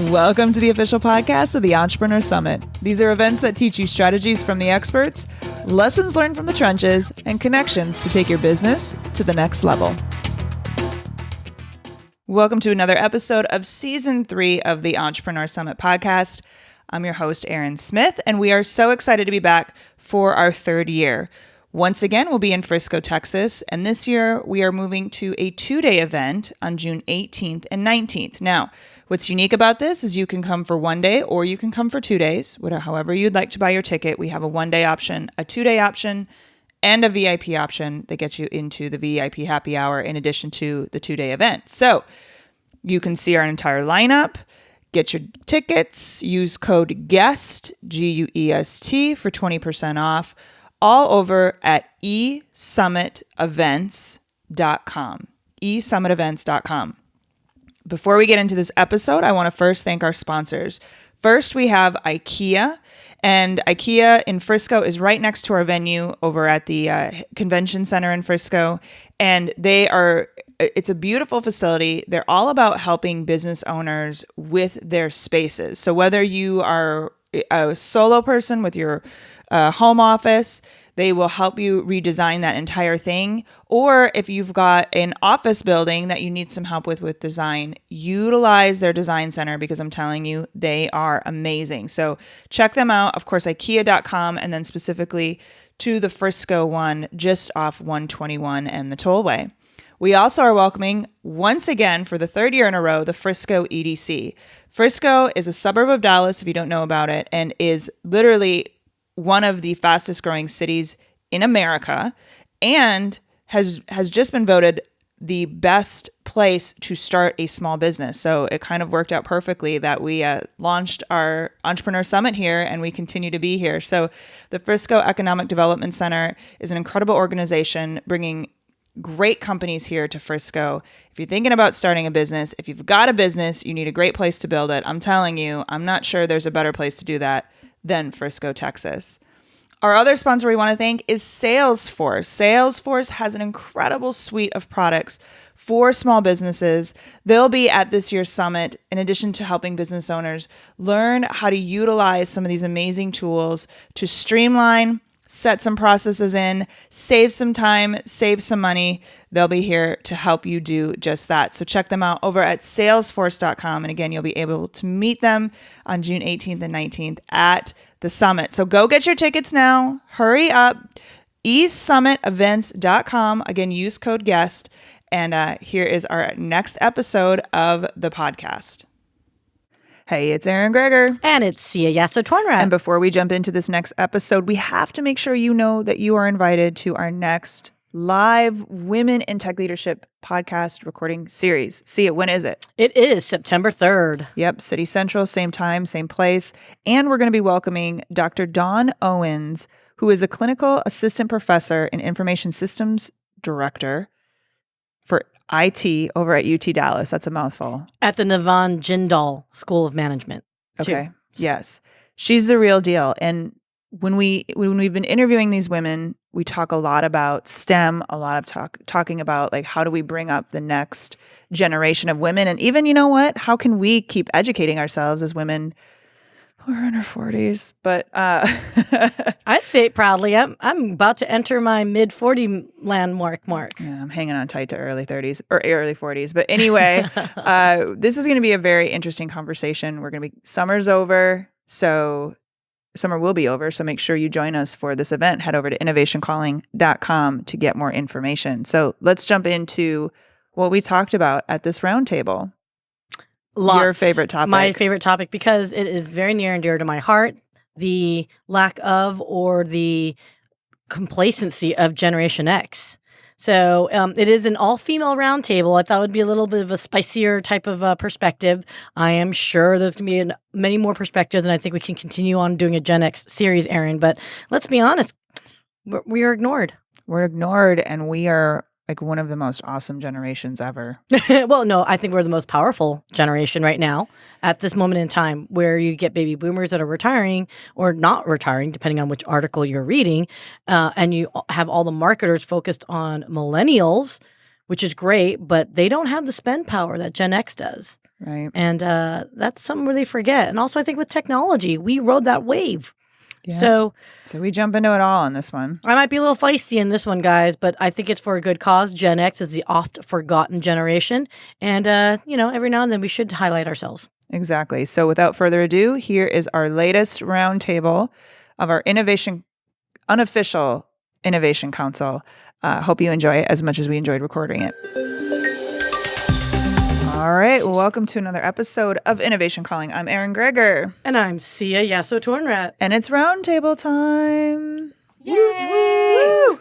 Welcome to the official podcast of the Entrepreneur Summit. These are events that teach you strategies from the experts, lessons learned from the trenches, and connections to take your business to the next level. Welcome to another episode of Season 3 of the Entrepreneur Summit podcast. I'm your host, Erin Smith, and we are so excited to be back for our third year. Once again, we'll be in Frisco, Texas, and this year we are moving to a 2-day event on June 18th and 19th. Now, what's unique about this is you can come for 1 day or you can come for 2 days, however you'd like to buy your ticket. We have a 1-day option, a 2-day option, and a VIP option that gets you into the VIP happy hour in addition to the 2-day event. So you can see our entire lineup, get your tickets, use code GUEST, GUEST, for 20% off. All over at eSummitEvents.com. eSummitEvents.com. Before we get into this episode, I want to first thank our sponsors. First, we have IKEA, and IKEA in Frisco is right next to our venue over at the Convention Center in Frisco, and it's a beautiful facility. They're all about helping business owners with their spaces. So whether you are a solo person with your home office, they will help you redesign that entire thing. Or if you've got an office building that you need some help with design, utilize their design center because I'm telling you, they are amazing. So check them out. Of course, IKEA.com, and then specifically to the Frisco one just off 121 and the Tollway. We also are welcoming, once again, for the third year in a row, the Frisco EDC. Frisco is a suburb of Dallas, if you don't know about it, and is literally one of the fastest growing cities in America, and has just been voted the best place to start a small business. So it kind of worked out perfectly that we launched our Entrepreneur Summit here, and we continue to be here. So the Frisco Economic Development Center is an incredible organization bringing great companies here to Frisco. If you're thinking about starting a business, if you've got a business, you need a great place to build it. I'm telling you, I'm not sure there's a better place to do that than Frisco, Texas. Our other sponsor we want to thank is Salesforce. Salesforce has an incredible suite of products for small businesses. They'll be at this year's summit, in addition to helping business owners learn how to utilize some of these amazing tools to streamline, set some processes in, save some time, save some money. They'll be here to help you do just that. So check them out over at salesforce.com. And again, you'll be able to meet them on June 18th and 19th at the summit. So go get your tickets now. Hurry up. eSummitEvents.com. Again, use code GUEST. And here is our next episode of the podcast. Hey, it's Erin Greger. And it's Sia Yasso-Tornrat. And before we jump into this next episode, we have to make sure you know that you are invited to our next live Women in Tech Leadership podcast recording series. Sia, when is it? It is September 3rd. Yep, City Central, same time, same place. And we're going to be welcoming Dr. Dawn Owens, who is a clinical assistant professor and information systems director for IT over at UT Dallas. That's a mouthful. At the Navan Jindal School of Management. Okay. Yes. She's the real deal. And when we've been interviewing these women, we talk a lot about STEM, a lot of talking about like how do we bring up the next generation of women, and even, you know what, how can we keep educating ourselves as women who are in our 40s? But I say it proudly. I'm about to enter my mid-40 landmark mark. Yeah, I'm hanging on tight to early 30s or early 40s. But anyway, this is going to be a very interesting conversation. Summer's over, so summer will be over. So make sure you join us for this event. Head over to innovationcalling.com to get more information. So let's jump into what we talked about at this roundtable. Your favorite topic. My favorite topic, because it is very near and dear to my heart. The lack of, or the complacency of Generation X. So it is an all-female roundtable. I thought it would be a little bit of a spicier type of perspective. I am sure there's going to be many more perspectives, and I think we can continue on doing a Gen X series, Erin. But let's be honest, we are ignored. We're ignored, and we are like one of the most awesome generations ever. Well, no, I think we're the most powerful generation right now at this moment in time, where you get baby boomers that are retiring or not retiring, depending on which article you're reading. And you have all the marketers focused on millennials, which is great, but they don't have the spend power that Gen X does. Right. And that's something where they forget. And also, I think with technology, we rode that wave. Yeah. So we jump into it all on this one. I might be a little feisty in this one, guys, but I think it's for a good cause. Gen X is the oft forgotten generation. And, every now and then we should highlight ourselves. Exactly. So without further ado, here is our latest roundtable of our Unofficial Innovation Council. Hope you enjoy it as much as we enjoyed recording it. All right. Well, welcome to another episode of Innovation Calling. I'm Erin Greger. And I'm Sia Yasso Tornrat. And it's roundtable time. Yay! Woo!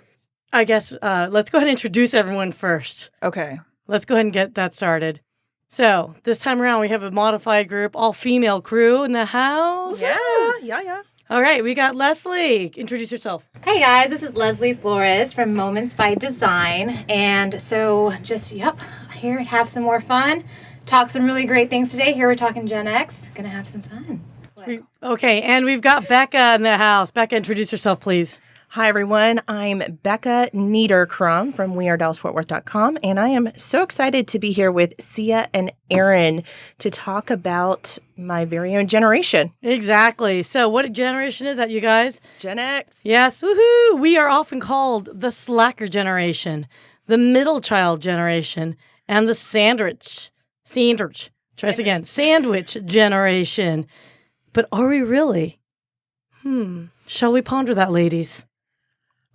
I guess let's go ahead and introduce everyone first. Okay. Let's go ahead and get that started. So this time around, we have a modified group, all-female crew in the house. Yeah. All right, we got Leslie. Introduce yourself. Hey guys, this is Leslie Flores from Moments by Design. And so here to have some more fun. Talk some really great things today. Here we're talking Gen X. Gonna have some fun. Okay, and we've got Becca in the house. Becca, introduce yourself, please. Hi, everyone. I'm Becca Niederkrum from weareDallasFortWorth.com, and I am so excited to be here with Sia and Erin to talk about my very own generation. Exactly. So what generation is that, you guys? Gen X. Yes, woohoo! We are often called the slacker generation, the middle child generation, and the sandwich generation. But are we really? Shall we ponder that, ladies?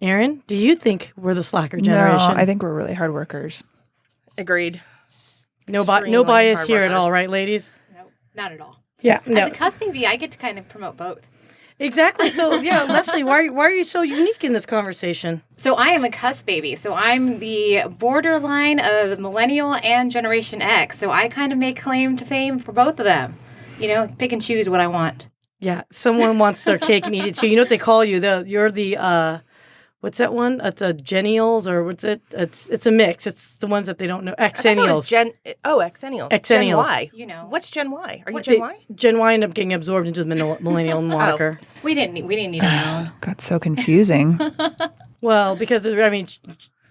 Erin, do you think we're the slacker generation? No, I think we're really hard workers. Agreed. No bias here at all, right, ladies? No, not at all. Yeah. No. As a cusp baby, I get to kind of promote both. Exactly. So, Leslie, why are you so unique in this conversation? So I am a cusp baby. So I'm the borderline of Millennial and Generation X. So I kind of make claim to fame for both of them. Pick and choose what I want. Yeah, someone wants their cake and eat it too. You know what they call you? You're the what's that one? It's a Gennials, or what's it? It's a mix. It's the ones that they don't know. Xennials. Xennials. Xennials. Gen Y. What's Gen Y? Are you Gen Y? Gen Y end up getting absorbed into the millennial moniker. We didn't need our own. Got so confusing. Well, because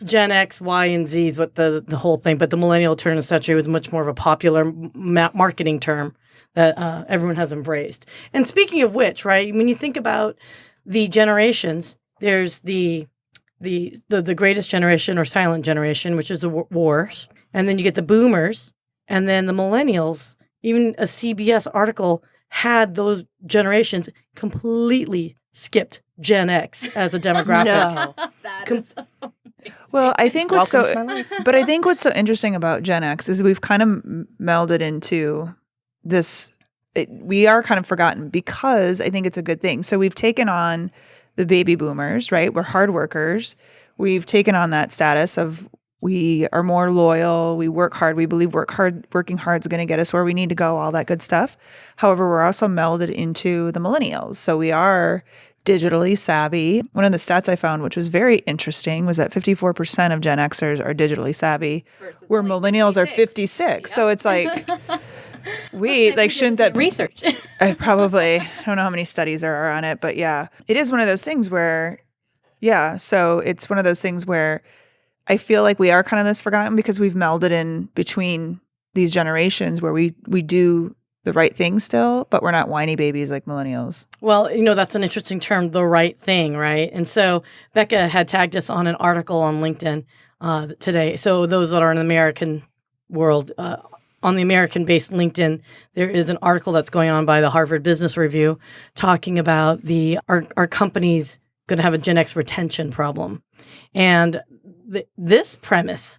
Gen X, Y, and Z is what the whole thing. But the millennial turn of the century was much more of a popular marketing term that everyone has embraced. And speaking of which, right, when you think about the generations, there's the greatest generation or silent generation, which is the wars. And then you get the boomers, and then the millennials. Even a CBS article had those generations completely skipped Gen X as a demographic. No. That is Well, I think what's Welcome to my life. but I think what's so interesting about Gen X is we've kind of melded into this. We are kind of forgotten because I think it's a good thing. So we've taken on the baby boomers, right? We're hard workers. We've taken on that status of we are more loyal. We work hard. We believe working hard is going to get us where we need to go, all that good stuff. However, we're also melded into the millennials. So we are digitally savvy. One of the stats I found, which was very interesting, was that 54% of Gen Xers are digitally savvy, where millennials are 56. Yep. So it's like, shouldn't that research? I don't know how many studies there are on it, but yeah, it is one of those things where, so it's one of those things where I feel like we are kind of this forgotten because we've melded in between these generations where we do the right thing still, but we're not whiny babies like millennials. Well, that's an interesting term, the right thing, right? And so Becca had tagged us on an article on LinkedIn today. So those that are in the American world, on the American-based LinkedIn, there is an article that's going on by the Harvard Business Review talking about our company's going to have a Gen X retention problem. And this premise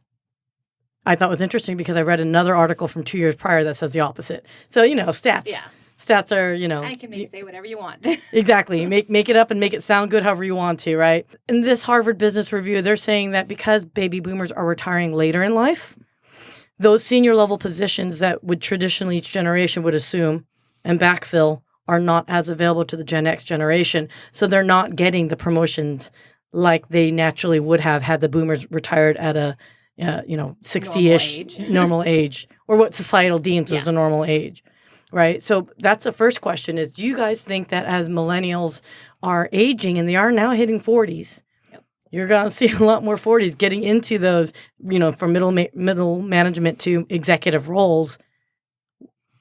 I thought was interesting because I read another article from 2 years prior that says the opposite. So, stats. Yeah. Stats are, I can say whatever you want. Exactly. Make it up and make it sound good however you want to, right? In this Harvard Business Review, they're saying that because baby boomers are retiring later in life, those senior level positions that would traditionally each generation would assume and backfill are not as available to the Gen X generation. So they're not getting the promotions like they naturally would have had the boomers retired at a 60-ish normal age, or what societal deems as the normal age, right? So that's the first question is, do you guys think that as millennials are aging and they are now hitting 40s, you're going to see a lot more 40s getting into those, from middle management to executive roles.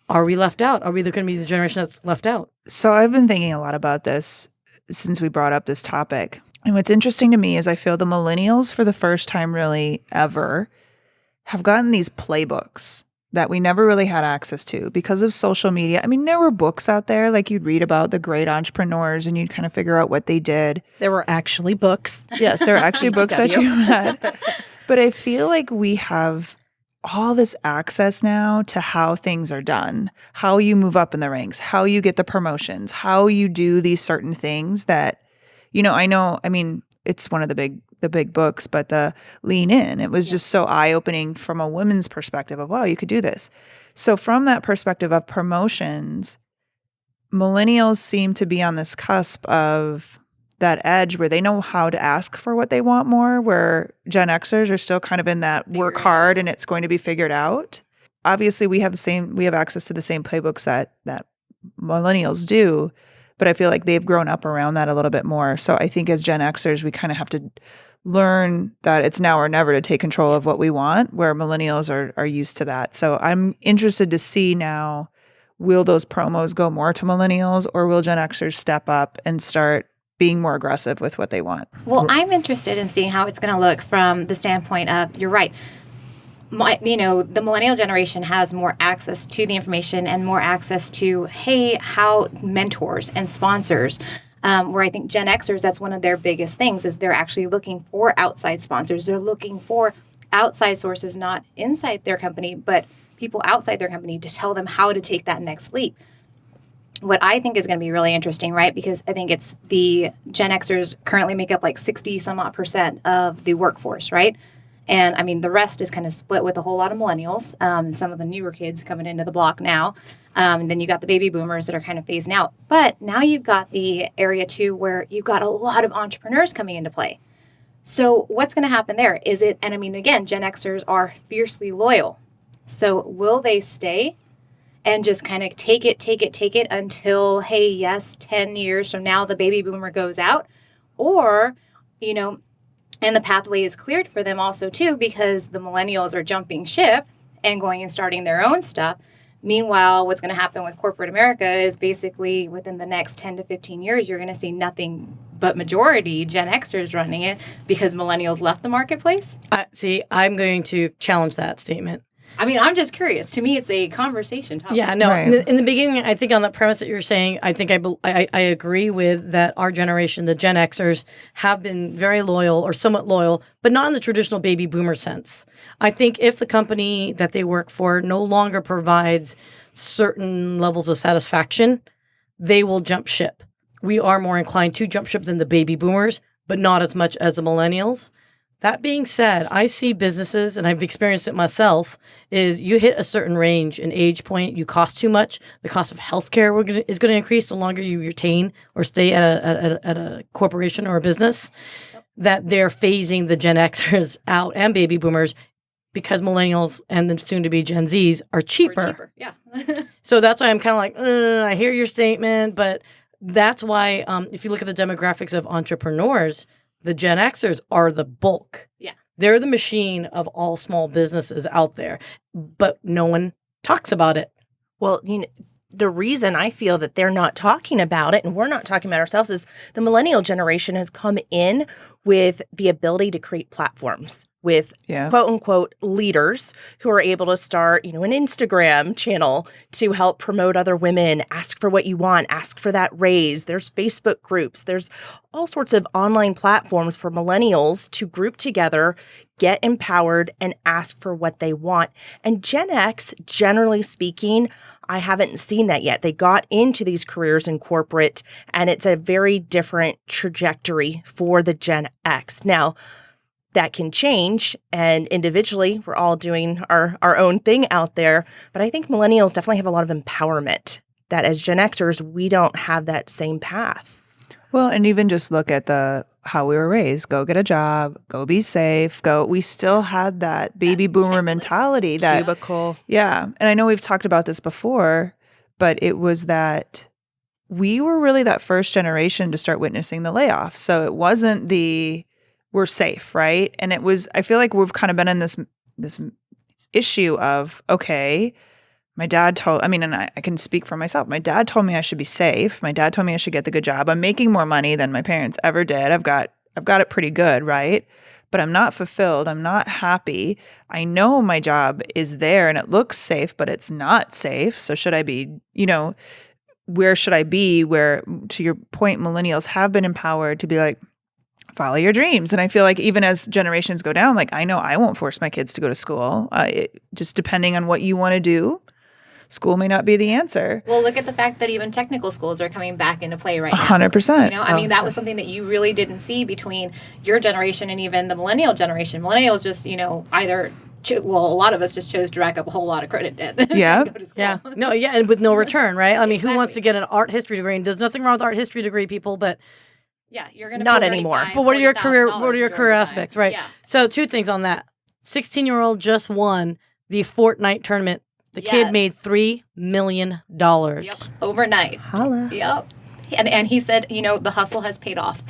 Are we left out? Are we going to be the generation that's left out? So I've been thinking a lot about this since we brought up this topic. And what's interesting to me is I feel the millennials, for the first time really ever, have gotten these playbooks that we never really had access to because of social media. I mean, there were books out there, like you'd read about the great entrepreneurs and you'd kind of figure out what they did. There were actually books. Yes, there were actually books that you read. But I feel like we have all this access now to how things are done, how you move up in the ranks, how you get the promotions, how you do these certain things that, it's one of the big books, but the Lean In, it was just so eye-opening from a woman's perspective of, wow, you could do this. So from that perspective of promotions, millennials seem to be on this cusp of that edge where they know how to ask for what they want more, where Gen Xers are still kind of in that work hard and it's going to be figured out. Obviously, we have access to the same playbooks that millennials do, but I feel like they've grown up around that a little bit more. So I think as Gen Xers, we kind of have to learn that it's now or never to take control of what we want, where millennials are used to that. So I'm interested to see now, will those promos go more to millennials, or will Gen Xers step up and start being more aggressive with what they want? Well, I'm interested in seeing how it's going to look from the standpoint of, you're right, the millennial generation has more access to the information and more access to, how mentors and sponsors, where I think Gen Xers, that's one of their biggest things, is they're actually looking for outside sponsors. They're looking for outside sources, not inside their company, but people outside their company to tell them how to take that next leap. What I think is going to be really interesting, right? Because I think it's the Gen Xers currently make up like 60 some odd % of the workforce, right? And I mean, the rest is kind of split with a whole lot of millennials, and some of the newer kids coming into the block now. And then you got the baby boomers that are kind of phasing out. But now you've got the area too where you've got a lot of entrepreneurs coming into play. So what's going to happen there? Again, Gen Xers are fiercely loyal. So will they stay and just kind of take it until, 10 years from now, the baby boomer goes out? Or, and the pathway is cleared for them also too, because the millennials are jumping ship and going and starting their own stuff. Meanwhile, what's going to happen with corporate America is basically within the next 10 to 15 years, you're going to see nothing but majority Gen Xers running it because millennials left the marketplace. I'm going to challenge that statement. I'm just curious. To me, it's a conversation topic. Yeah, no. Right. In the beginning, I think on the premise that you're saying, I think I agree with that. Our generation, the Gen Xers, have been very loyal or somewhat loyal, but not in the traditional baby boomer sense. I think if the company that they work for no longer provides certain levels of satisfaction, they will jump ship. We are more inclined to jump ship than the baby boomers, but not as much as the millennials. That being said, I see businesses, and I've experienced it myself, is you hit a certain range, an age point, you cost too much. The cost of healthcare is going to increase the longer you retain or stay at a corporation or a business, that they're phasing the Gen Xers out and baby boomers because millennials and the soon-to-be Gen Zs are cheaper. Yeah. So that's why I'm kind of like, I hear your statement, but that's why if you look at the demographics of entrepreneurs, the Gen Xers are the bulk. Yeah. They're the machine of all small businesses out there, but no one talks about it. Well, the reason I feel that they're not talking about it and we're not talking about ourselves is the millennial generation has come in with the ability to create platforms with quote unquote leaders who are able to start, an Instagram channel to help promote other women, ask for what you want, ask for that raise. There's Facebook groups. There's all sorts of online platforms for millennials to group together, get empowered, and ask for what they want. And Gen X, generally speaking, I haven't seen that yet. They got into these careers in corporate, and it's a very different trajectory for the Gen X. Now, that can change, and individually, we're all doing our own thing out there. But I think millennials definitely have a lot of empowerment that as Gen Xers, we don't have that same path. Well, and even just look at how we were raised. Go get a job, go be safe, go. We still had that baby boomer mentality. That cubicle. Yeah. And I know we've talked about this before, but it was that we were really that first generation to start witnessing the layoffs. So it wasn't the we're safe, right? And I feel like we've kind of been in this issue of, okay, my dad told, and I can speak for myself. My dad told me I should be safe. My dad told me I should get the good job. I'm making more money than my parents ever did. I've got it pretty good, right? But I'm not fulfilled. I'm not happy. I know my job is there and it looks safe, but it's not safe. So should I be, where should I be? Where, to your point, millennials have been empowered to be like, follow your dreams. And I feel like even as generations go down, like I know I won't force my kids to go to school. Just depending on what you want to do, school may not be the answer. Well, look at the fact that even technical schools are coming back into play right now. 100%. That was something that you really didn't see between your generation and even the millennial generation. Millennials just, either a lot of us just chose to rack up a whole lot of credit debt. Yeah. Yeah. No, yeah, and with no return, right? I mean, who wants to get an art history degree? And there's nothing wrong with art history degree, people, but yeah, you're going to not anymore. But what are your career aspects, right? Yeah. So 2 things on that. 16-year-old just won the Fortnite tournament. The kid made $3 million. Yep. Overnight. Holla. Yep. And he said, the hustle has paid off.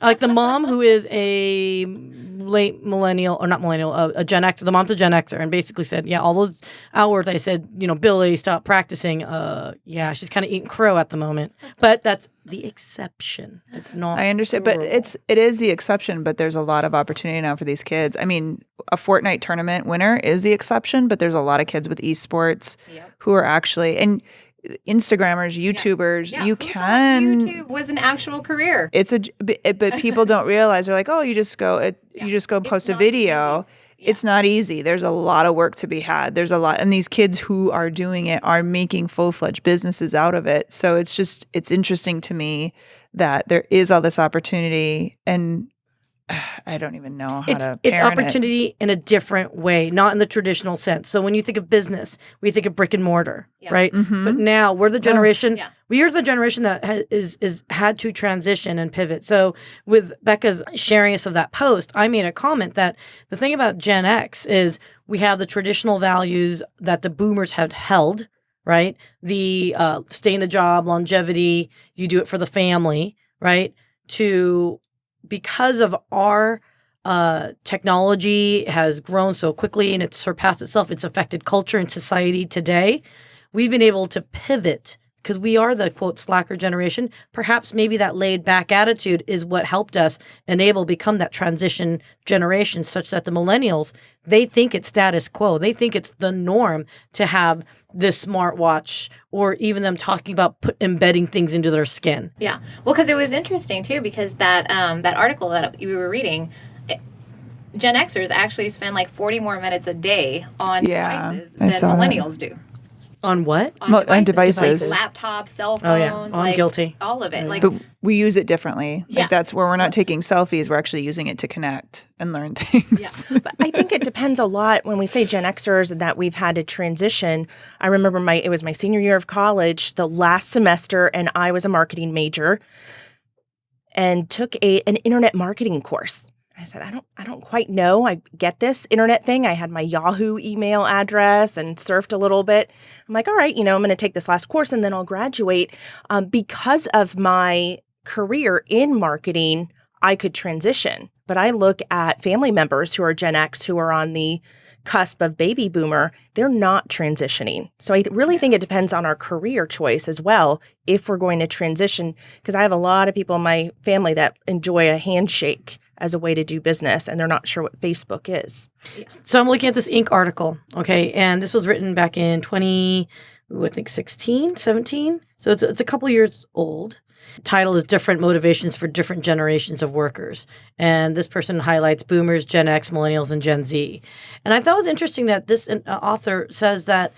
Like the mom who is a late millennial, or not millennial, a Gen Xer, the mom's a Gen Xer, and basically said, all those hours I said, Billy, stop practicing. She's kind of eating crow at the moment. But that's the exception. It's not. I understand, but it is the exception, but there's a lot of opportunity now for these kids. I mean, a Fortnite tournament winner is the exception, but there's a lot of kids with esports who are actually, and Instagrammers, YouTubers, you can. YouTube was an actual career. But people don't realize. They're like, oh, you just go post a video. It's not easy. There's a lot of work to be had. There's a lot, and these kids who are doing it are making full-fledged businesses out of it. So it's interesting to me that there is all this opportunity, and I don't even know how to parent it's opportunity in a different way, not in the traditional sense. So when you think of business, we think of brick and mortar, right? Mm-hmm. But now we're the generation. We are the generation that is had to transition and pivot. So with Becca's sharing us of that post, I made a comment that the thing about Gen X is we have the traditional values that the boomers had held, right? The stay in the job, longevity, you do it for the family, right? Because of our technology has grown so quickly and it's surpassed itself, it's affected culture and society today, we've been able to pivot because we are the, quote, slacker generation. Perhaps maybe that laid back attitude is what helped us become that transition generation, such that the millennials, they think it's status quo. They think it's the norm to have this smartwatch, or even them talking about embedding things into their skin. Yeah. Well, because it was interesting too, because that article that you were reading, Gen Xers actually spend like 40 more minutes a day on devices than millennials do. On what? On devices. Laptops, cell phones. Oh, yeah. I'm guilty. All of it. But we use it differently. Like that's where we're not taking selfies. We're actually using it to connect and learn things. Yeah. But I think it depends a lot when we say Gen Xers that we've had to transition. I remember it was my senior year of college, the last semester, and I was a marketing major and took an internet marketing course. I said, I don't quite know. I get this internet thing. I had my Yahoo email address and surfed a little bit. I'm like, all right, I'm going to take this last course and then I'll graduate. Because of my career in marketing, I could transition. But I look at family members who are Gen X, who are on the cusp of baby boomer, they're not transitioning. So I really think it depends on our career choice as well, if we're going to transition, because I have a lot of people in my family that enjoy a handshake as a way to do business, and they're not sure what Facebook is. So I'm looking at this Inc. article, okay, and this was written back in 16, 17. So it's a couple years old. The title is Different Motivations for Different Generations of Workers. And this person highlights boomers, Gen X, millennials, and Gen Z. And I thought it was interesting that this author says that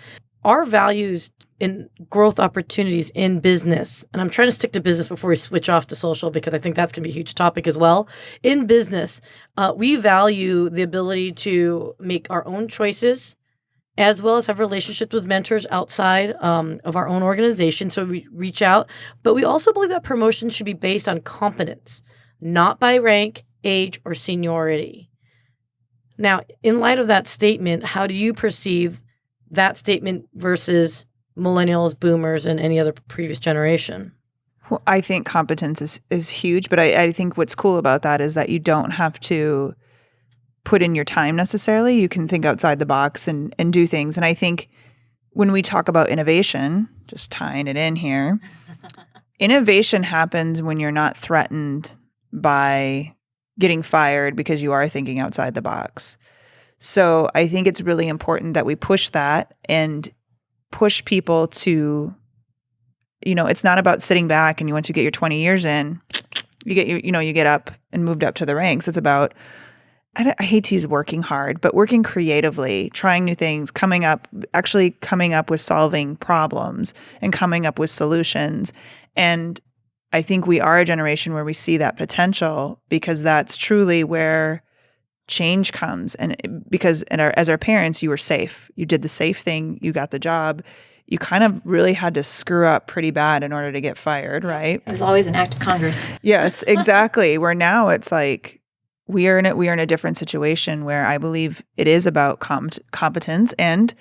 our values in growth opportunities in business, and I'm trying to stick to business before we switch off to social, because I think that's going to be a huge topic as well. In business, we value the ability to make our own choices, as well as have relationships with mentors outside of our own organization. So we reach out. But we also believe that promotion should be based on competence, not by rank, age, or seniority. Now, in light of that statement, how do you perceive that statement versus millennials, boomers, and any other previous generation? Well, I think competence is huge, but I think what's cool about that is that you don't have to put in your time necessarily. You can think outside the box and do things. And I think when we talk about innovation, just tying it in here, innovation happens when you're not threatened by getting fired because you are thinking outside the box. So I think it's really important that we push that and push people to, it's not about sitting back and once you get your 20 years in, you get up and moved up to the ranks. It's about, I hate to use working hard, but working creatively, trying new things, coming up with solving problems and coming up with solutions. And I think we are a generation where we see that potential because that's truly where change comes. And because as our parents, you were safe. You did the safe thing. You got the job. You kind of really had to screw up pretty bad in order to get fired, right? It was always an act of Congress. Yes, exactly. Where now it's like we are in a different situation where I believe it is about competence. And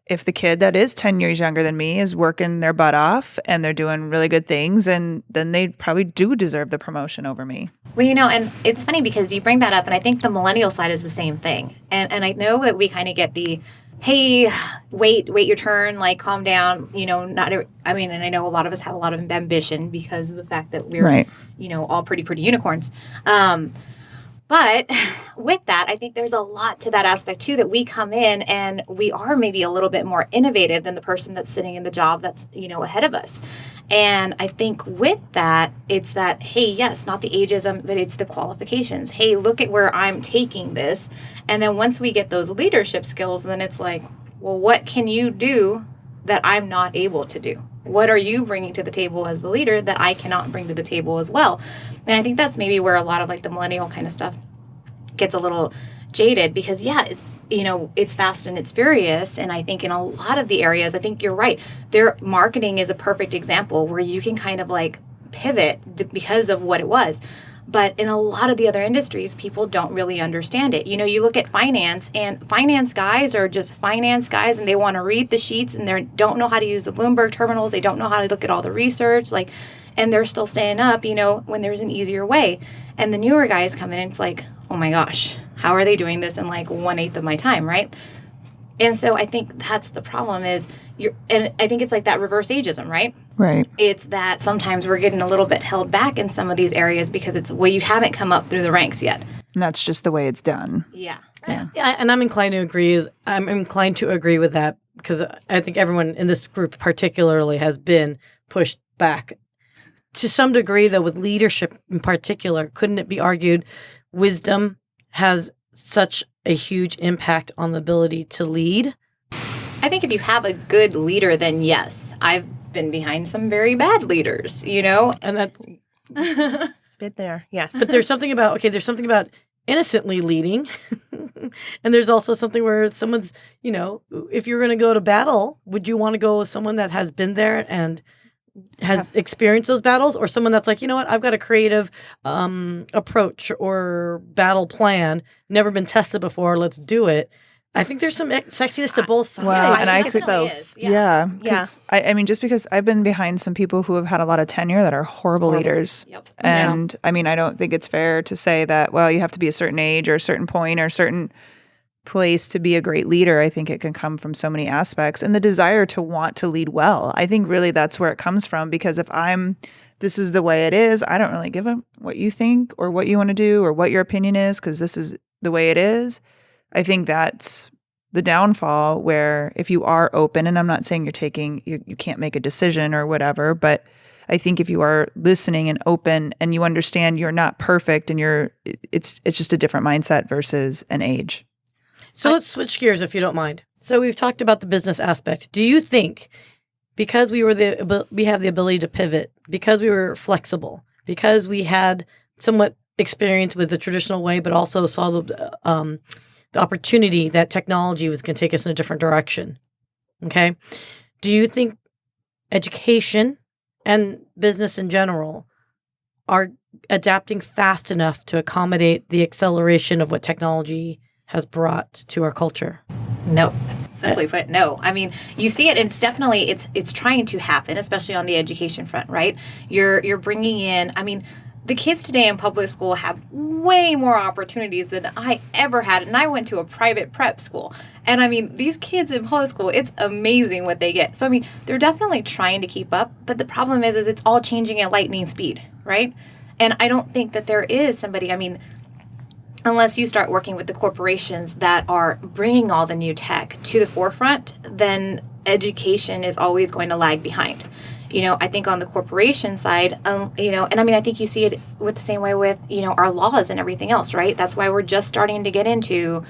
if the kid that is 10 years younger than me is working their butt off and they're doing really good things, and then they probably do deserve the promotion over me. Well, and it's funny because you bring that up, and I think the millennial side is the same thing. And I know that we kind of get the, hey, wait your turn, like calm down, and I know a lot of us have a lot of ambition because of the fact that we're, right. All pretty unicorns. But with that, I think there's a lot to that aspect too, that we come in and we are maybe a little bit more innovative than the person that's sitting in the job that's, ahead of us. And I think with that, it's that, hey, yes, not the ageism, but it's the qualifications. Hey, look at where I'm taking this. And then once we get those leadership skills, then it's like, well, what can you do that I'm not able to do? What are you bringing to the table as the leader that I cannot bring to the table as well? And I think that's maybe where a lot of like the millennial kind of stuff gets a little jaded because, it's, it's fast and it's furious. And I think in a lot of the areas, I think you're right. Their marketing is a perfect example where you can kind of like pivot because of what it was. But in a lot of the other industries, people don't really understand it. You look at finance, and finance guys are just finance guys, and they want to read the sheets, and they don't know how to use the Bloomberg terminals. They don't know how to look at all the research, and they're still staying up, when there's an easier way. And the newer guys come in, and it's like, oh my gosh, how are they doing this in like 1/8 of my time, right? And so I think that's the problem and I think it's like that reverse ageism, right? Right. It's that sometimes we're getting a little bit held back in some of these areas because it's, well, you haven't come up through the ranks yet. And that's just the way it's done. Yeah. And I'm inclined to agree. I'm inclined to agree with that because I think everyone in this group particularly has been pushed back to some degree, though, with leadership in particular. Couldn't it be argued wisdom has such a huge impact on the ability to lead? I think if you have a good leader, then yes. I've been behind some very bad leaders, And that's Been there, yes. But there's something about innocently leading. And there's also something where someone's, if you're going to go to battle, would you want to go with someone that has been there and has experienced those battles, or someone that's like, I've got a creative approach or battle plan, never been tested before, let's do it. I think there's some sexiness to both sides. Well, and I could both. Yeah. I mean, just because I've been behind some people who have had a lot of tenure that are horrible leaders. Yep. And I mean, I don't think it's fair to say that, well, you have to be a certain age or a certain point or a certain place to be a great leader. I think it can come from so many aspects, and the desire to want to lead well. I think really that's where it comes from, because if this is the way it is, I don't really give a what you think or what you want to do or what your opinion is, because this is the way it is. I think that's the downfall, where if you are open, and I'm not saying you can't make a decision or whatever, but I think if you are listening and open and you understand you're not perfect and it's just a different mindset versus an age. So let's switch gears if you don't mind. So we've talked about the business aspect. Do you think because we have the ability to pivot, because we were flexible, because we had somewhat experience with the traditional way, but also saw the opportunity that technology was going to take us in a different direction. Okay. Do you think education and business in general are adapting fast enough to accommodate the acceleration of what technology has brought to our culture? Nope. Simply put, no. I mean, you see it, and it's definitely it's trying to happen, especially on the education front, right? You're bringing in. I mean, the kids today in public school have way more opportunities than I ever had, and I went to a private prep school. And I mean, these kids in public school, it's amazing what they get. So I mean, they're definitely trying to keep up, but the problem is it's all changing at lightning speed, right? And I don't think that there is somebody. I mean, unless you start working with the corporations that are bringing all the new tech to the forefront, then education is always going to lag behind. I think on the corporation side, and I mean, I think you see it with the same way with, our laws and everything else, right? That's why we're just starting to get into,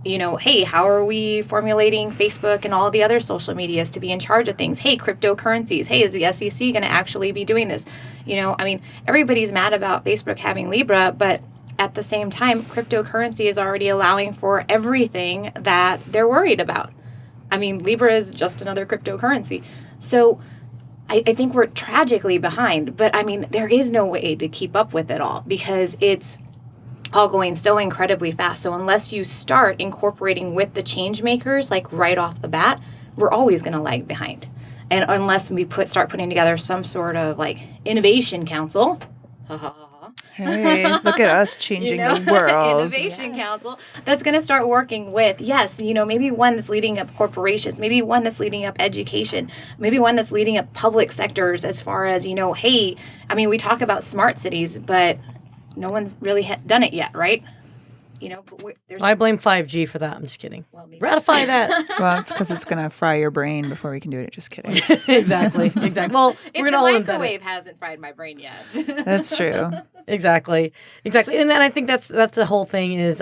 hey, how are we formulating Facebook and all the other social medias to be in charge of things? Hey, cryptocurrencies. Hey, is the SEC going to actually be doing this? I mean, everybody's mad about Facebook having Libra, but at the same time, cryptocurrency is already allowing for everything that they're worried about. I mean, Libra is just another cryptocurrency. So I think we're tragically behind, but I mean, there is no way to keep up with it all because it's all going so incredibly fast. So unless you start incorporating with the change makers, like right off the bat, we're always going to lag behind. And unless we start putting together some sort of like innovation council, hey, look at us changing the world. Innovation Council that's going to start working with, maybe one that's leading up corporations, maybe one that's leading up education, maybe one that's leading up public sectors as far as, hey, I mean, we talk about smart cities, but no one's really done it yet, right? But I blame 5G for that. I'm just kidding. Ratify that. Well, it's because it's going to fry your brain before we can do it. Just kidding. Exactly. Well, if we're the all microwave hasn't fried my brain yet. That's true. Exactly. And then I think that's the whole thing is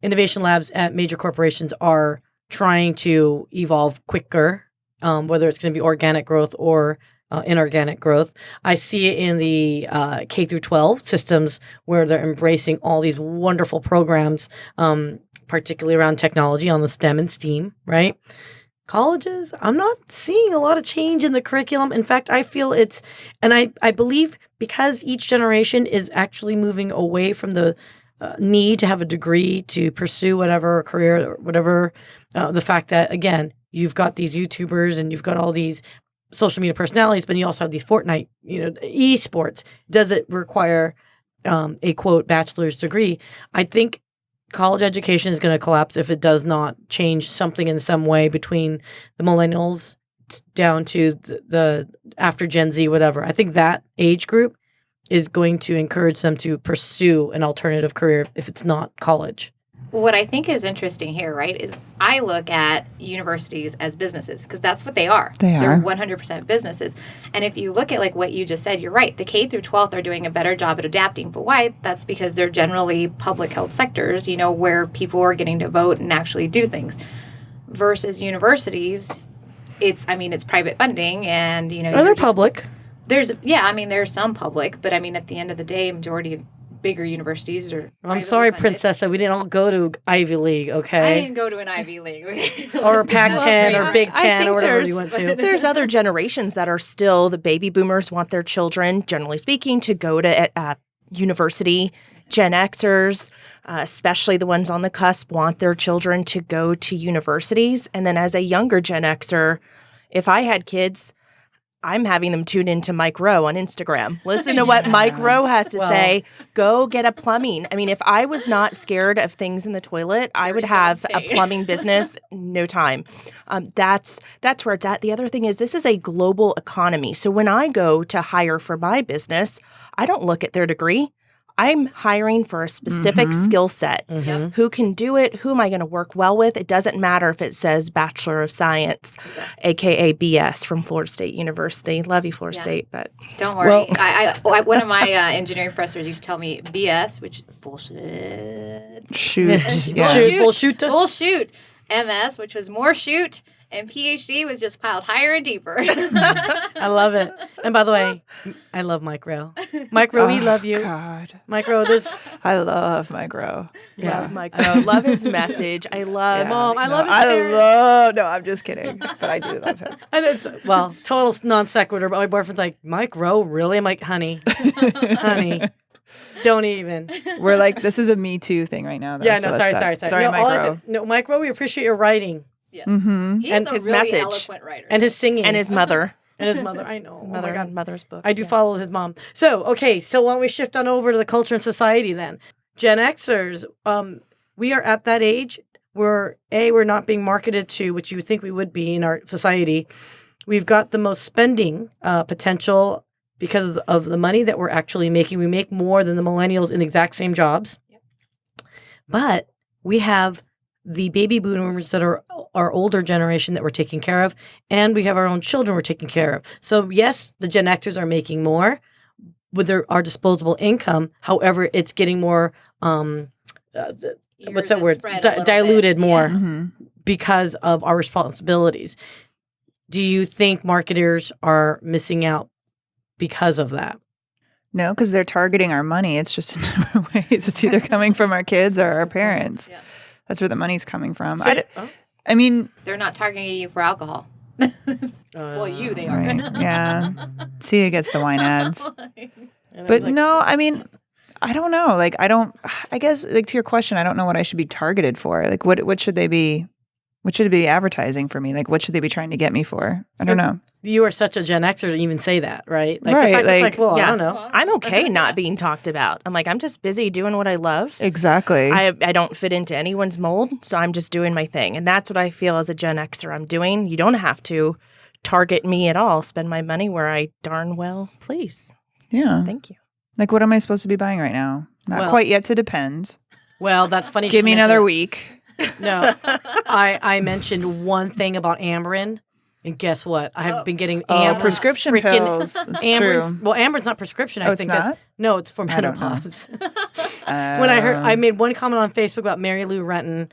innovation labs at major corporations are trying to evolve quicker, whether it's going to be organic growth or inorganic growth. I see it in the K through 12 systems where they're embracing all these wonderful programs, particularly around technology on the STEM and STEAM, right? Colleges, I'm not seeing a lot of change in the curriculum. In fact, I feel I believe because each generation is actually moving away from the need to have a degree to pursue whatever career or whatever, the fact that, again, you've got these YouTubers and you've got all these social media personalities, but you also have these Fortnite, esports. Does it require a quote bachelor's degree? I think college education is going to collapse if it does not change something in some way between the millennials down to the after Gen Z, whatever. I think that age group is going to encourage them to pursue an alternative career if it's not college. What I think is interesting here, right, is I look at universities as businesses because that's what they are. They're 100% businesses. And if you look at like what you just said, you're right. The K through 12th are doing a better job at adapting. But why? That's because they're generally public health sectors, where people are getting to vote and actually do things. Versus universities, it's private funding and, they're public. There's some public, but at the end of the day, majority of bigger universities are. I'm sorry, funded. Princessa. We didn't all go to Ivy League, okay? I didn't go to an Ivy League. Or Pac-10 or Big Ten or whatever you went to. There's other generations that are still, the baby boomers want their children, generally speaking, to go to university. Gen Xers, especially the ones on the cusp, want their children to go to universities. And then as a younger Gen Xer, if I had kids, I'm having them tune into Mike Rowe on Instagram. Listen to what Mike Rowe has to say. Go get a plumbing. If I was not scared of things in the toilet, I would have a plumbing business no time. That's where it's at. The other thing is this is a global economy. So when I go to hire for my business, I don't look at their degree. I'm hiring for a specific skill set. Mm-hmm. Who can do it? Who am I going to work well with? It doesn't matter if it says Bachelor of Science, a.k.a. BS from Florida State University. Love you, Florida State, but... Don't worry. Well, one of my engineering professors used to tell me BS, which bullshit. Bullshoot. MS, which was more shoot. And PhD was just piled higher and deeper. I love it. And by the way, I love Mike Rowe. Mike Rowe, we love you. God. Mike Rowe, I love Mike Rowe. Yeah. Love Mike Rowe. Love his message. I love... Mom, I love his parents. No, I'm just kidding. But I do love him. And it's, total non sequitur. But my boyfriend's like, Mike Rowe, really? I'm like, honey, don't even. We're like, this is a Me Too thing right now. Though, sorry. Sorry, Mike Rowe. Mike Rowe, we appreciate your writing. Yes. Mm-hmm. He And is a his really message. eloquent writer. And his singing. And his mother. And his mother. I know. Oh my God. Mother's book. I do follow his mom. So, okay. So why don't we shift on over to the culture and society then? Gen Xers, we are at that age where we're not being marketed to, which you would think we would be in our society. We've got the most spending potential because of the money that we're actually making. We make more than the millennials in the exact same jobs. Yep. But we have the baby boomers that are our older generation that we're taking care of, and we have our own children we're taking care of. So yes, the Gen Xers are making more with our disposable income. However, it's getting more, what's that word? Diluted more because of our responsibilities. Do you think marketers are missing out because of that? No, because they're targeting our money. It's just in different ways. It's either coming from our kids or our parents. Yeah. That's where the money's coming from. So- I mean, They're not targeting you for alcohol. Well, they are. right, yeah. Sia gets the wine ads. But no, I mean, I don't know. Like, I guess, like, to your question, I don't know what I should be targeted for. Like, what should they be? What should it be advertising for me? Like, what should they be trying to get me for? I don't know. You are such a Gen Xer to even say that, right? Like, Right, the fact it's like- well, I Yeah. don't know. I'm okay not being talked about. I'm like, I'm just busy doing what I love. Exactly. I don't fit into anyone's mold, so I'm just doing my thing. And that's what I feel as a Gen Xer I'm doing. You don't have to target me at all. Spend my money where I darn well please. Yeah. Thank you. Like, what am I supposed to be buying right now? Not Well- quite yet to Depends. Well, that's funny. Give me another week. No, I mentioned one thing about Amberen, and guess what? I have been getting Amberen prescription freaking- pills. That's Amberen, true. well, Amberen's not prescription. I Oh, it's think that's not? no, it's for I don't know. menopause. When I made one comment on Facebook about Mary Lou Renton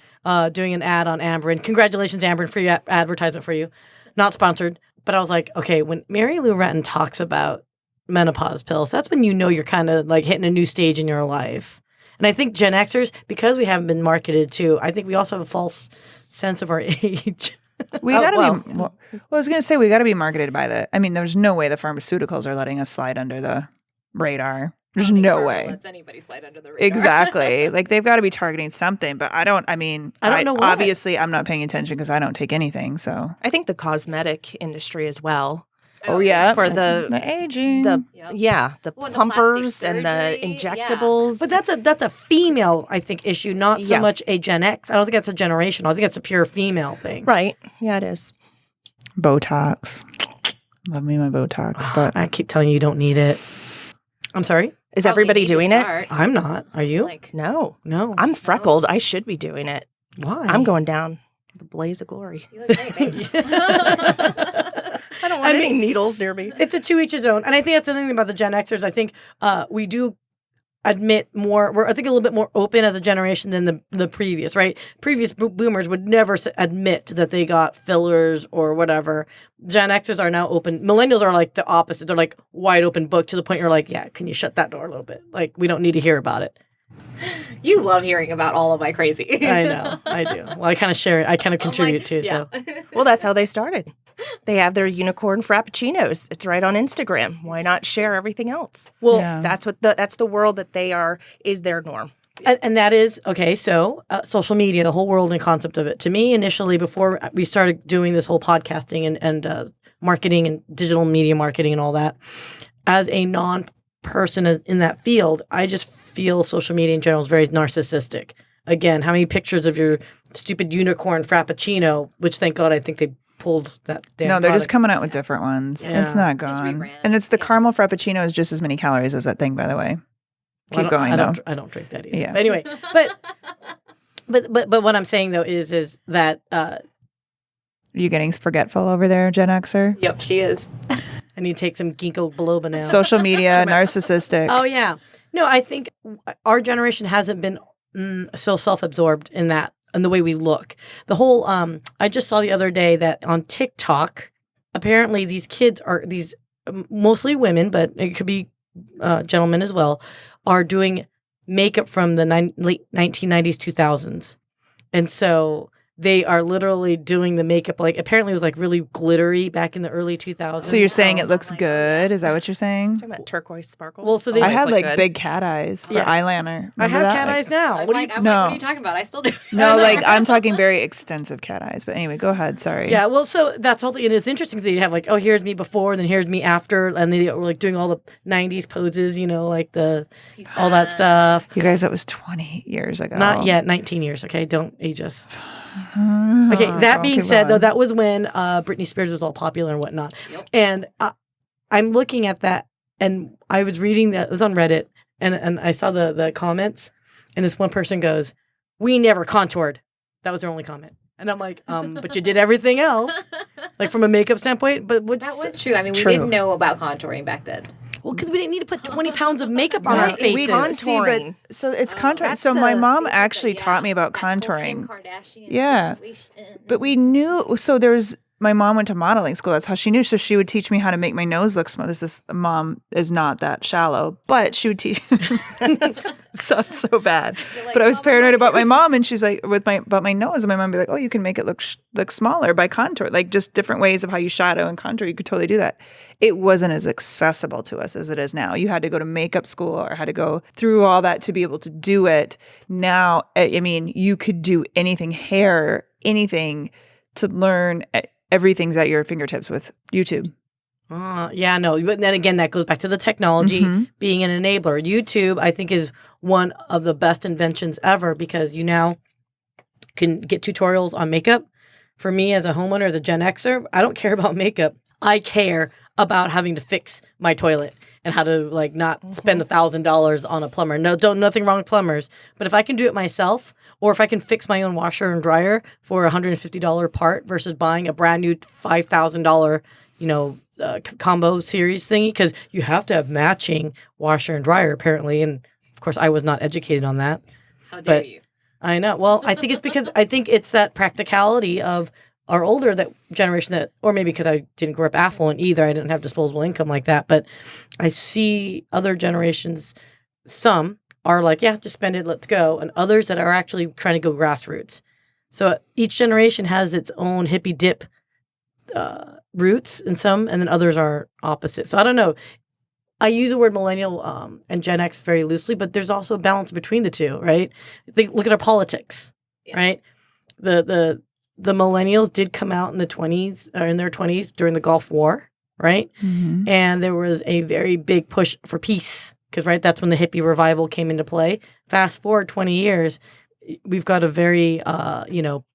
doing an ad on Amberen. Congratulations, Amberen, free advertisement for you. Not sponsored, but I was like, okay, when Mary Lou Renton talks about menopause pills, that's when you know you're kind of like hitting a new stage in your life. And I think Gen Xers, because we haven't been marketed to, I think we also have a false sense of our age. We gotta be. Well, I was gonna say we gotta be marketed by the. I mean, there's no way the pharmaceuticals are letting us slide under the radar. There's no way. Lets anybody slide under the radar. Exactly. Like, they've got to be targeting something, but I don't know what. Obviously, I'm not paying attention because I don't take anything. So. I think the cosmetic industry as well. Oh yeah. For the aging. the Yep. the Well, and the pumpers plastic and the surgery, injectables. But that's a female, I think, issue, not so Yeah. much a Gen X. I don't think that's a generational. I think that's a pure female thing. Right. Yeah, it is. Botox. Love me my Botox, but I keep telling you don't need it. I'm sorry? Is everybody doing it? I'm not. Are you? Like, No. No. I'm freckled. I should be doing it. Why? I'm going down the blaze of glory. you look great, babe. I don't want any needles near me. It's a to each his own. And I think that's the thing about the Gen Xers. I think we do admit more, we're I think a little bit more open as a generation than the previous, right? Previous boomers would never admit that they got fillers or whatever. Gen Xers are now open. Millennials are like the opposite. They're like wide open book to the point you're like, yeah, can you shut that door a little bit? Like, we don't need to hear about it. You love hearing about all of my crazy. I know. I do. Well, I kind of share it. I kind of contribute too. yeah. So Well, that's how they started. They have their unicorn frappuccinos. It's right on Instagram. Why not share everything else? well, Yeah. That's the world that they are is their norm. and that is okay. So social media, the whole world and concept of it. To me, initially, before we started doing this whole podcasting and marketing and digital media marketing and all that, as a non-person in that field, I just feel social media in general is very narcissistic. Again, how many pictures of your stupid unicorn frappuccino? Which, thank God, I think they pulled that damn. no, they're just product. coming out with different ones. Yeah. It's not Just gone. rebrand. And it's the Yeah. caramel frappuccino is just as many calories as that thing, by the way. Well, Keep going, though. I don't drink that either. Yeah. But anyway, but what I'm saying though is that Are you getting forgetful over there, Gen Xer? Yep, she is. I need to take some ginkgo biloba now. Social media, narcissistic. Oh yeah, no, I think our generation hasn't been so self-absorbed in the way we look. The whole I just saw the other day that on TikTok, apparently these kids are these mostly women, but it could be gentlemen as well, are doing makeup from the late 1990s, 2000s. And so they are literally doing the makeup. Like apparently it was like really glittery back in the early 2000s. So you're saying it looks good? Is that what you're saying? Talking about turquoise sparkle. Well, so they I Always had look like good. big cat eyes for eyeliner. I Remember have that? cat Like- eyes now. I'm What do like, you? I'm No. like, what are you talking about? I still do. No, like I'm talking very extensive cat eyes. But anyway, go ahead. Sorry. Yeah, well, so that's totally, and it's interesting that you have like, oh, here's me before, and then here's me after, and they were like doing all the '90s poses, like all that stuff. You guys, that was 20 years ago. Not yet, 19 years. Okay, don't age us. Okay, that being keep said, though, going. that was when Britney Spears was all popular and whatnot. And I'm looking at that, and I was reading that, it was on Reddit, and I saw the comments, and this one person goes, "We never contoured." That was their only comment. And I'm like, but you did everything else, like from a makeup standpoint. But That was true. I mean, we True. didn't know about contouring back then. well, because we didn't need to put 20 pounds of makeup on our Right, faces. we didn't. See, but Contouring. so it's contouring. that's So my the- mom actually taught me about That whole contouring. Kim Kardashian Yeah. situation. But we knew. So there's. My mom went to modeling school. That's how she knew. So she would teach me how to make my nose look small. Mom is not that shallow, but she would teach. Sounds so bad. like, But I was "Mom, paranoid I'm about my mom, and she's like, about my nose, and my mom would be like, "Oh, you can make it look smaller by contour, like just different ways of how you shadow and contour. You could totally do that." It wasn't as accessible to us as it is now. You had to go to makeup school or had to go through all that to be able to do it. Now, I mean, you could do anything, hair, anything, to learn. Everything's at your fingertips with YouTube. Yeah, no. But then again, that goes back to the technology being an enabler. YouTube, I think, is one of the best inventions ever because you now can get tutorials on makeup. For me, as a homeowner, as a Gen Xer, I don't care about makeup. I care about having to fix my toilet and how to not spend $1,000 on a plumber. Nothing wrong with plumbers, but if I can do it myself, or if I can fix my own washer and dryer for $150 part versus buying a brand new $5,000, combo series thingy, because you have to have matching washer and dryer apparently, and of course I was not educated on that. How dare But you? I know. Well, I think it's because I think it's that practicality of our older generation or maybe because I didn't grow up affluent either. I didn't have disposable income like that. But I see other generations, some are like, yeah, just spend it, let's go. And others that are actually trying to go grassroots. So each generation has its own hippie dip roots and then others are opposite. So I don't know. I use the word millennial and Gen X very loosely, but there's also a balance between the two, right? Look at our politics, right? The millennials did come out in the 20s or in their 20s during the Gulf War, right? Mm-hmm. And there was a very big push for peace because, right, that's when the hippie revival came into play. Fast forward 20 years, we've got a very,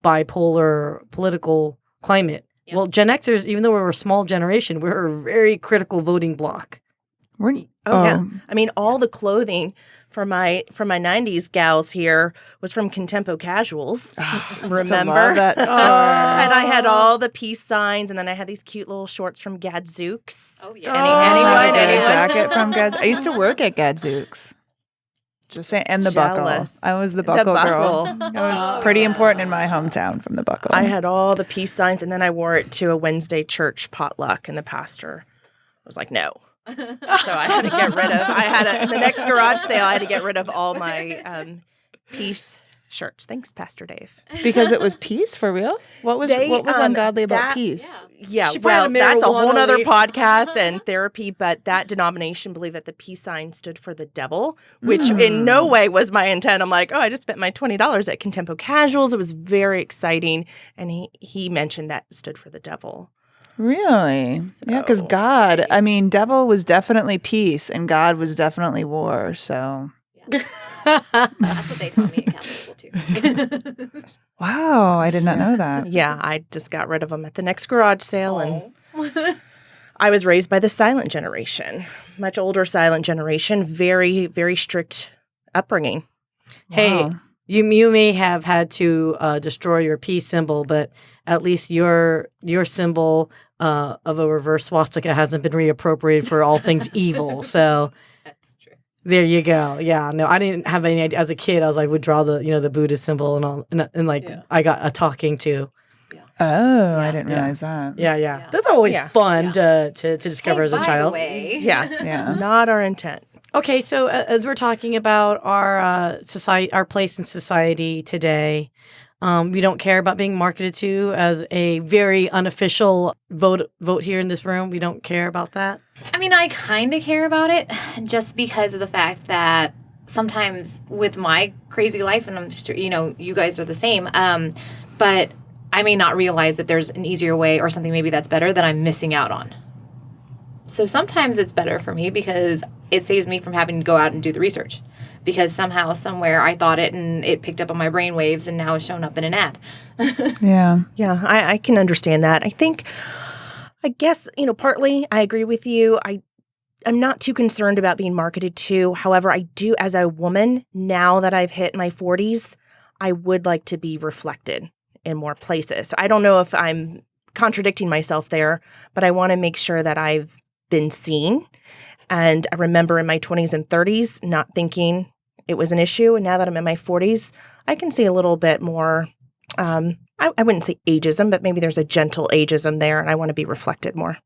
bipolar political climate. Yep. Well, Gen Xers, even though we're a small generation, we're a very critical voting bloc. Yeah. I mean, all the clothing for my 90s gals here was from Contempo Casuals. Remember? Love that store. And I had all the peace signs, and then I had these cute little shorts from Gadzooks. Oh, yeah. I Anyone? got a jacket from Gads. I used to work at Gadzooks. Just saying, and the Jealous. buckle. I was the buckle girl. buckle. It was pretty important in my hometown from the buckle. I had all the peace signs, and then I wore it to a Wednesday church potluck, and the pastor was like, no. So I had to get rid of, the next garage sale, I had to get rid of all my peace shirts. Thanks, Pastor Dave. Because it was peace for real. What was ungodly about that- peace? Yeah, She probably well, had a that's a whole marijuana nother leaf. podcast and therapy, but that denomination believed that the peace sign stood for the devil, which in no way was my intent. I'm like, oh, I just spent my $20 at Contempo Casuals. It was very exciting. And he mentioned that stood for the devil. Really? Yeah, because God, I mean, devil was definitely peace and God was definitely war. So, That's what they taught me in Catholic school too. wow, I did not know that. Yeah, I just got rid of them at the next garage sale. And I was raised by the silent generation, much older silent generation, very, very strict upbringing. Hey, Wow. you may have had to destroy your peace symbol, but at least your symbol of a reverse swastika hasn't been reappropriated for all things evil. So That's true. there you go. Yeah, no, I didn't have any idea. As a kid, I was like, would draw the Buddhist symbol and all, and I got a talking to. Oh, I didn't realize that. Yeah. That's always Yeah. fun to discover as a By child. the way, Yeah, Yeah. not our intent. Okay, so as we're talking about our society, our place in society today, We don't care about being marketed to as a very unofficial vote here in this room. We don't care about that. I mean, I kind of care about it just because of the fact that sometimes with my crazy life, and I'm sure, you guys are the same, but I may not realize that there's an easier way or something maybe that's better that I'm missing out on. So sometimes it's better for me because it saves me from having to go out and do the research. Because somehow, somewhere, I thought it and it picked up on my brain waves and now it's shown up in an ad. Yeah. Yeah, I can understand that. I guess, partly I agree with you. I'm not too concerned about being marketed to. However, I do, as a woman, now that I've hit my 40s, I would like to be reflected in more places. So I don't know if I'm contradicting myself there, but I want to make sure that I've been seen. And I remember in my 20s and 30s not thinking it was an issue. And now that I'm in my 40s, I can see a little bit more, I wouldn't say ageism, but maybe there's a gentle ageism there, and I want to be reflected more.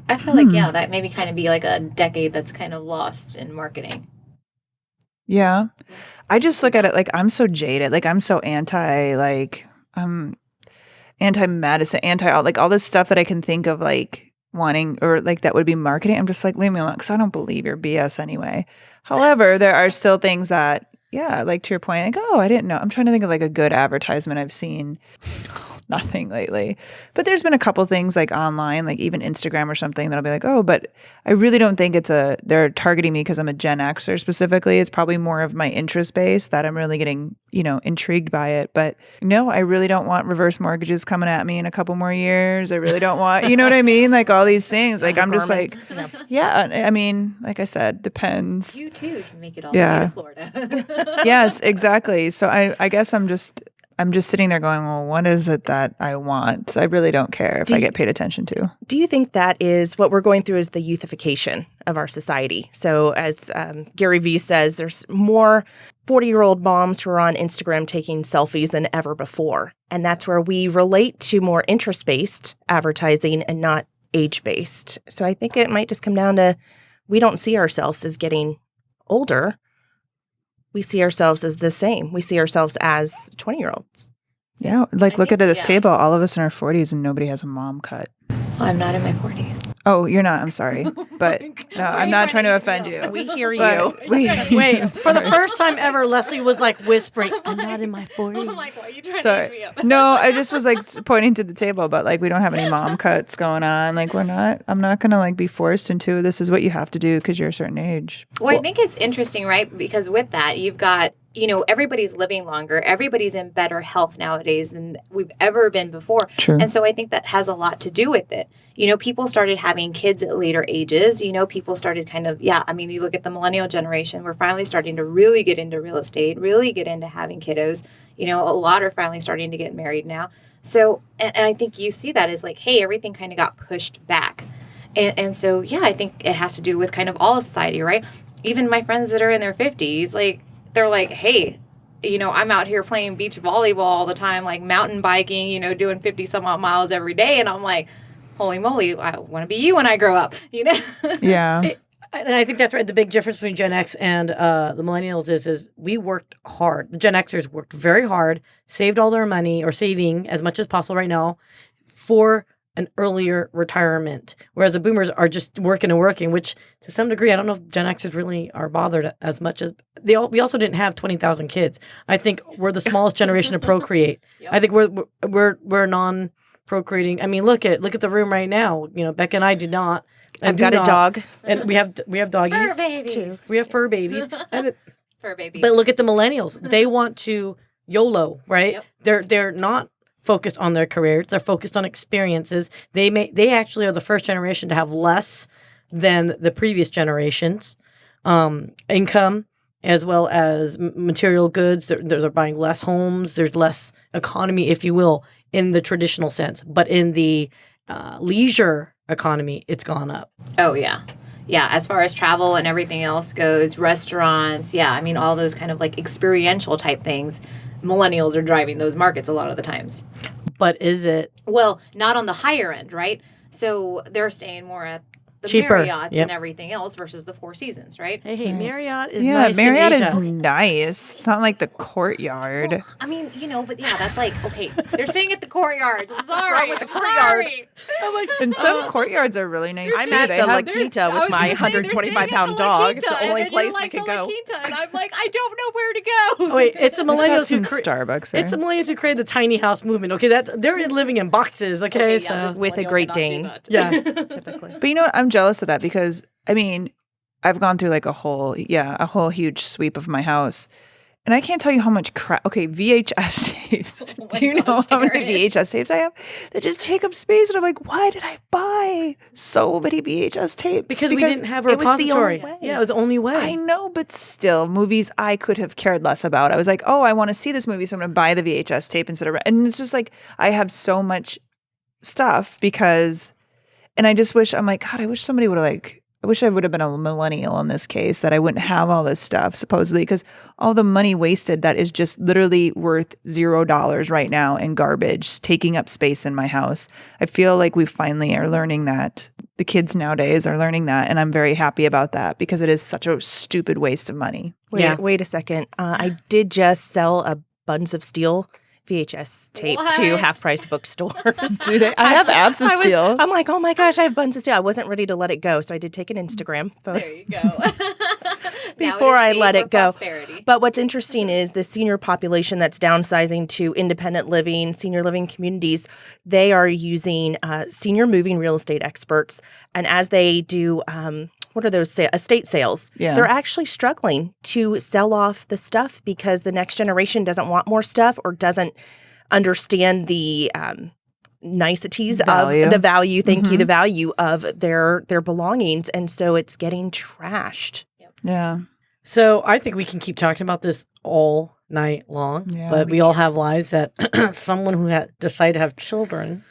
I feel like, that maybe kind of be like a decade that's kind of lost in marketing. Yeah. I just look at it like I'm so jaded. Like I'm so I'm anti-medicine, all this stuff that I can think of like wanting or like that would be marketing. I'm just like, leave me alone because I don't believe your BS anyway. However, there are still things that, like to your point, like, I didn't know. I'm trying to think of like a good advertisement I've seen. Nothing lately. But there's been a couple things like online, like even Instagram or something that'll be like, but I really don't think they're targeting me because I'm a Gen Xer specifically. It's probably more of my interest base that I'm really getting, intrigued by it. But no, I really don't want reverse mortgages coming at me in a couple more years. I really don't want, you know what I mean? Like all these things. Like I'm just like, I mean, like I said, depends. You too can make it all the way to Florida. Yes, exactly. So I guess I'm just sitting there going, well, what is it that I want? I really don't care if I get paid attention to. Do you think that is what we're going through is the youthification of our society? So as Gary Vee says, there's more 40-year-old moms who are on Instagram taking selfies than ever before. And that's where we relate to more interest-based advertising and not age-based. So I think it might just come down to we don't see ourselves as getting older. We see ourselves as the same. We see ourselves as 20-year-olds. Yeah, like look at this table. All of us in our 40s and nobody has a mom cut. I'm not in my 40s. Oh, you're not. I'm sorry. But no, I'm not trying to offend you. We hear you. Wait, for the first time ever, Leslie was like whispering, I'm not in my 40s. I'm like, why are you trying Sorry. to eat me up? No, I just was like pointing to the table, but like we don't have any mom cuts going on. Like I'm not going to like be forced into this is what you have to do because you're a certain age. Well, I think it's interesting, right? Because with that, you've got, everybody's living longer. Everybody's in better health nowadays than we've ever been before. True. And so I think that has a lot to do with it. People started having kids at later ages. People started kind of, you look at the millennial generation, we're finally starting to really get into real estate, really get into having kiddos. A lot are finally starting to get married now. So, and I think you see that as like, hey, everything kind of got pushed back. And so, I think it has to do with kind of all of society, right? Even my friends that are in their 50s, like, they're like, hey, I'm out here playing beach volleyball all the time, like mountain biking, doing 50 some odd miles every day. And I'm like, holy moly, I want to be you when I grow up, Yeah. And I think that's right. The big difference between Gen X and the millennials is we worked hard. The Gen Xers worked very hard, saved all their money or saving as much as possible right now for an earlier retirement, whereas the boomers are just working and working, which to some degree, I don't know if Gen Xers really are bothered as much as we also didn't have 20,000 kids. I think we're the smallest generation to procreate. Yep. I think we're non-procreating. I mean, look at the room right now. Becca and I do not. I've got a dog, and we have doggies fur babies too. We have fur babies. Fur babies. But look at the millennials. They want to YOLO, right? Yep. They're not focused on their careers. They're focused on experiences. They actually are the first generation to have less than the previous generations, income as well as material goods. They're buying less homes. There's less economy, if you will, in the traditional sense. But in the leisure economy, it's gone up. Oh, yeah. Yeah, as far as travel and everything else goes, restaurants, all those kind of like experiential type things, millennials are driving those markets a lot of the times. But is it? Well, not on the higher end, right? So they're staying more at the Cheaper. Marriotts Yep. and everything else versus the Four Seasons, right? Hey, Marriott is Yeah, nice Marriott in is Asia. nice. It's not like the Courtyard. Well, I mean, but yeah, that's like, okay, they're staying at the Courtyards. I'm sorry. wrong with the I'm Courtyard? sorry. And some Courtyards are really nice I'm too. at They the La have Quinta I with was my gonna say, they're 125-pound staying at dog. La It's the Quinta, only and place you're we like, could the La go. Quinta, and I'm like, I don't know where to go. Oh, wait, it's the got millennials some who Starbucks there. It's the millennials who created the tiny house movement. Okay, they're living in boxes. Okay, Okay, yeah, so this With a millennial Great cannot do Dane. that. yeah. Typically. But you know what? I'm jealous of that because I mean, I've gone through like a whole huge sweep of my house. And I can't tell you how much crap. Okay, VHS tapes. Oh my Do you know gosh, how many Erin. VHS tapes I have? That just take up space. And I'm like, why did I buy so many VHS tapes? Because we didn't have a it was the only repository. way. Yeah, it was the only way. I know, but still, movies I could have cared less about. I was like, oh, I want to see this movie, so I'm going to buy the VHS tape instead of. And it's just like, I have so much stuff because, and I just wish, I'm like, God, I wish somebody would have I wish I would have been a millennial in this case, that I wouldn't have all this stuff, supposedly, because all the money wasted that is just literally worth $0 right now in garbage, taking up space in my house. I feel like we finally are learning that. The kids nowadays are learning that, and I'm very happy about that because it is such a stupid waste of money. Wait a second. I did just sell a Buns of Steel VHS tape to What? half-price bookstores. Do they? I have Abs of Steel. I'm like, oh my gosh, I have Buns of Steel. I wasn't ready to let it go, so I did take an Instagram photo. There you go. Before I let it go. Prosperity. But what's interesting is the senior population that's downsizing to independent living, senior living communities, they are using senior moving real estate experts. And as they do, what are those estate sales? Yeah. They're actually struggling to sell off the stuff because the next generation doesn't want more stuff or doesn't understand the niceties Value. of the value. Thank you, the value of their belongings, and so it's getting trashed. Yeah. So I think we can keep talking about this all night long. Yeah. But we all have lives that someone who decided to have children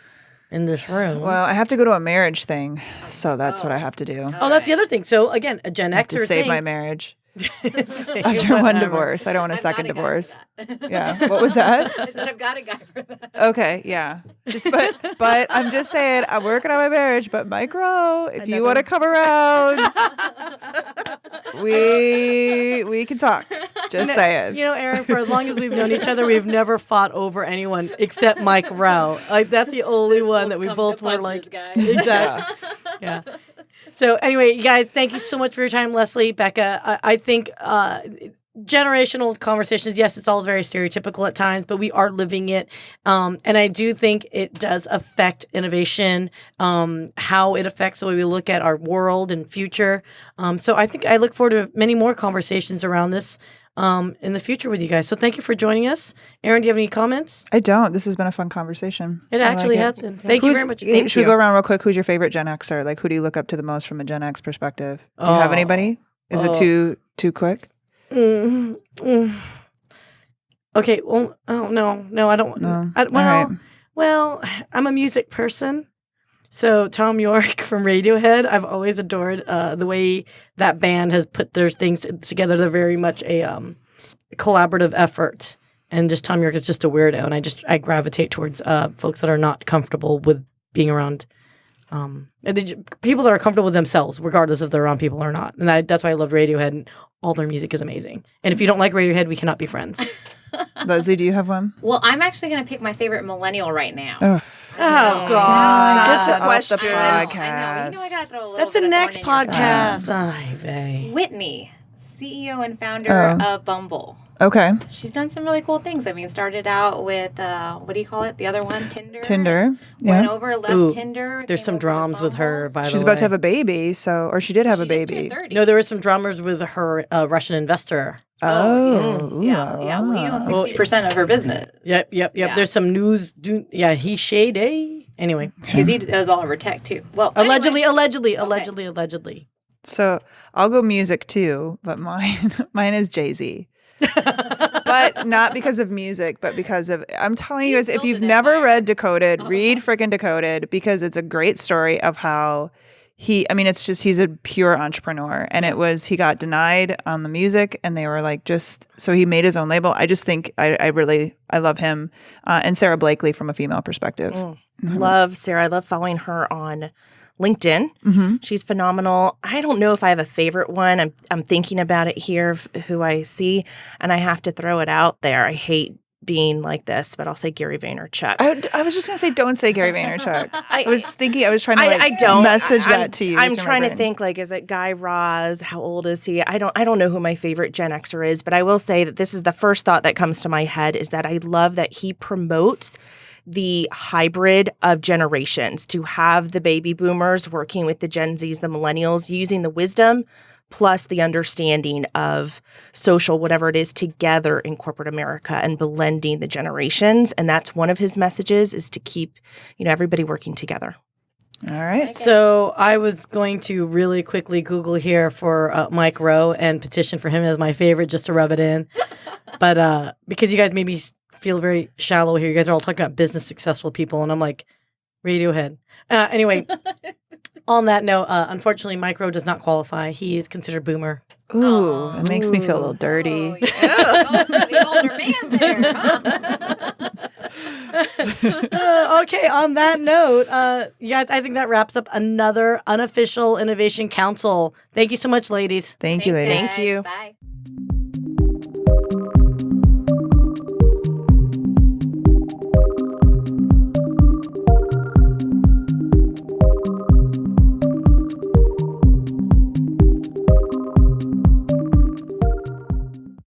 in this room. Well, I have to go to a marriage thing, so that's what I have to do. Oh, that's the other thing. So again, a Gen I have to Xer save thing. my marriage Save after one whatever. divorce. I don't want a I've second got a guy for divorce. that. Yeah. What was that? I said I've got a guy for that. Okay, yeah. Just but I'm just saying I'm working on my marriage, but Mike Rowe, if you want to come around, we can talk. Just saying. You know, Erin, for as long as we've known each other, we've never fought over anyone except Mike Rowe. Like that's the only one that we Come both to were punches, like, guy. exactly. Yeah. So anyway, you guys, thank you so much for your time, Leslie, Becca. I think generational conversations, yes, it's all very stereotypical at times, but we are living it. And I do think it does affect innovation, how it affects the way we look at our world and future. So I think I look forward to many more conversations around this in the future with you guys. So thank you for joining us. Erin, do you have any comments? I don't. This has been a fun conversation. It I like actually it. has been. Thank you very much. Should we go around real quick? Who's your favorite Gen Xer? Like, who do you look up to the most from a Gen X perspective? Do you have anybody? Is it too quick? Okay. Well, oh no, I don't. No. Well, All right. well, I'm a music person. So Tom York from Radiohead, I've always adored the way that band has put their things together. They're very much a collaborative effort, and just Tom York is just a weirdo, and I gravitate towards folks that are not comfortable with being around people that are comfortable with themselves, regardless if they're around people or not. And that's why I love Radiohead, and all their music is amazing. And if you don't like Radiohead, we cannot be friends. Leslie, do you have one? Well, I'm actually going to pick my favorite millennial right now. Ugh. Oh, God. Get Not the question. the I know. You know, I Podcast. got to throw a little That's bit the of next thorn in your side. podcast. Ay, vey. Whitney, CEO and founder of Bumble. Okay. She's done some really cool things. I mean, started out with, what do you call it? The other one? Tinder. Went Yeah. over, left Ooh, Tinder. There's came some over to dramas with her, Bumble. by the way. She's about to have a baby, or she did have a She just baby. turned 30. No, there were some dramas with her Russian investor. Oh. Yeah. Well, you know, 60% of her business. Yep. Yeah. There's some news. He's shady. Anyway. Because he does all of her tech, too. Well, Allegedly. anyway. So I'll go music too, but mine is Jay-Z. But not because of music, but because of, I'm telling you guys, if built you've an never empire. read Decoded, read freaking Decoded, because it's a great story of how he's a pure entrepreneur. And he got denied on the music, and they were like, so he made his own label. I just think I love him. And Sarah Blakely from a female perspective. Love Sarah. I love following her on LinkedIn. Mm-hmm. She's phenomenal. I don't know if I have a favorite one. I'm thinking about it here of who I see, and I have to throw it out there. I hate being like this, but I'll say Gary Vaynerchuk. I was just going to say, don't say Gary Vaynerchuk. I was trying to message that to you. I'm trying to think, like, is it Guy Raz? How old is he? I don't know who my favorite Gen Xer is, but I will say that this is the first thought that comes to my head is that I love that he promotes the hybrid of generations, to have the baby boomers working with the Gen Zs, the millennials, using the wisdom plus the understanding of social, whatever it is, together in corporate America and blending the generations. And that's one of his messages, is to keep, everybody working together. All right. So I was going to really quickly Google here for Mike Rowe and petition for him as my favorite just to rub it in. But because you guys made me feel very shallow here. You guys are all talking about business successful people, and I'm like, Radiohead. Anyway, on that note, unfortunately, Mike Rowe does not qualify. He is considered boomer. Ooh, that makes me feel a little dirty. Oh, yeah. The older man there. Okay, on that note, guys, I think that wraps up another Unofficial Innovation Council. Thank you so much, ladies. Thank you, ladies. Thank you. Bye.